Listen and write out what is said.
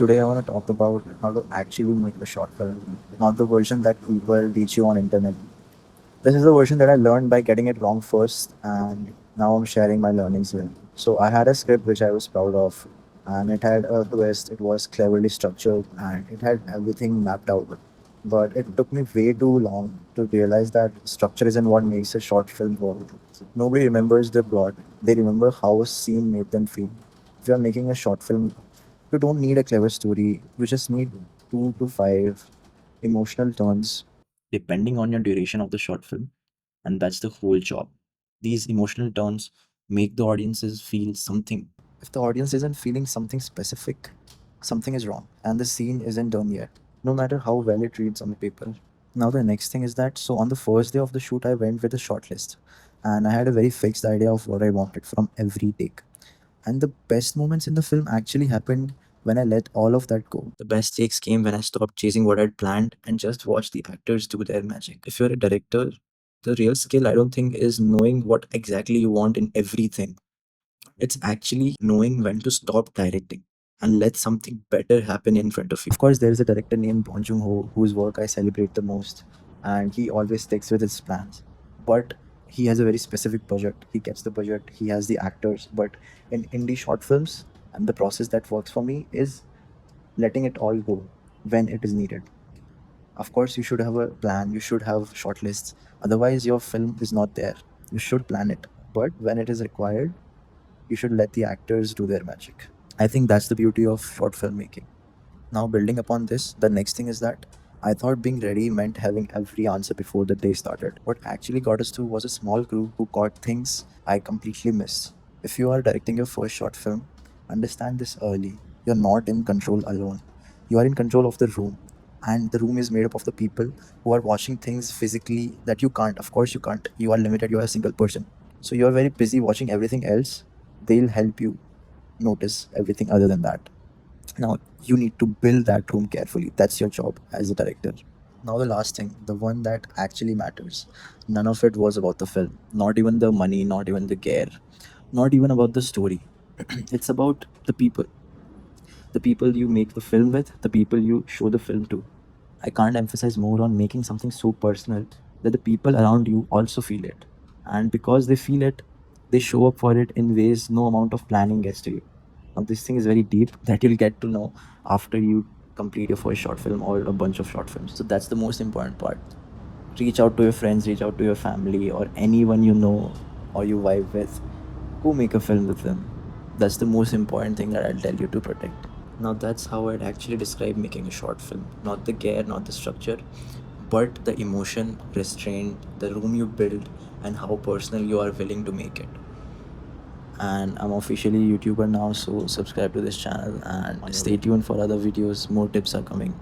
Today, I want to talk about how to actually make a short film, not the version that people teach you on internet. This is the version that I learned by getting it wrong first, and now I'm sharing my learnings here. So I had a script which I was proud of, and it had a twist. It was cleverly structured, and it had everything mapped out. But it took me way too long to realize that structure isn't what makes a short film work. Nobody remembers the plot; they remember how a scene made them feel. If you're making a short film, you don't need a clever story. You just need 2 to 5 emotional turns, depending on your duration of the short film, and that's the whole job. These emotional turns make the audiences feel something. If the audience isn't feeling something specific, something is wrong, and the scene isn't done yet, no matter how well it reads on paper. Now, the next thing is that so on the first day of the shoot, I went with a short list, and I had a very fixed idea of what I wanted from every take. And the best moments in the film actually happened when I let all of that go. The best takes came when I stopped chasing what I'd planned and just watched the actors do their magic. If you're a director, the real skill, I don't think, is knowing what exactly you want in everything. It's actually knowing when to stop directing and let something better happen in front of you. Of course, there is a director named Bong Joon-ho whose work I celebrate the most, and he always sticks with his plans. But he has a very specific budget. He gets the budget, he has the actors. But in indie short films, and the process that works for me is letting it all go when it is needed. Of course, you should have a plan, you should have shortlists. Otherwise, your film is not there. You should plan it. But when it is required, you should let the actors do their magic. I think that's the beauty of short filmmaking. Now, building upon this, the next thing is that I thought being ready meant having every answer before the day started. What actually got us through was a small crew who caught things I completely missed. If you are directing your first short film, understand this early. You're not in control alone. You are in control of the room. And the room is made up of the people who are watching things physically that you can't. Of course, you can't. You are limited. You are a single person. So you're very busy watching everything else. They'll help you notice everything other than that. Now, you need to build that room carefully. That's your job as a director. Now, the last thing, the one that actually matters. None of it was about the film, not even the money, not even the gear, not even about the story. It's about the people you make the film with, the people you show the film to. I can't emphasize more on making something so personal that the people around you also feel it. And because they feel it, they show up for it in ways no amount of planning gets to you. Now, this thing is very deep that you'll get to know after you complete your first short film or a bunch of short films. So, that's the most important part. Reach out to your friends, reach out to your family, or anyone you know or you vibe with. Go make a film with them. That's the most important thing that I'll tell you to protect. Now, that's how I'd actually describe making a short film. Not the gear, not the structure, but the emotion, restraint, the room you build, and how personal you are willing to make it. And I'm officially a YouTuber now, so subscribe to this channel and stay tuned for other videos. More tips are coming.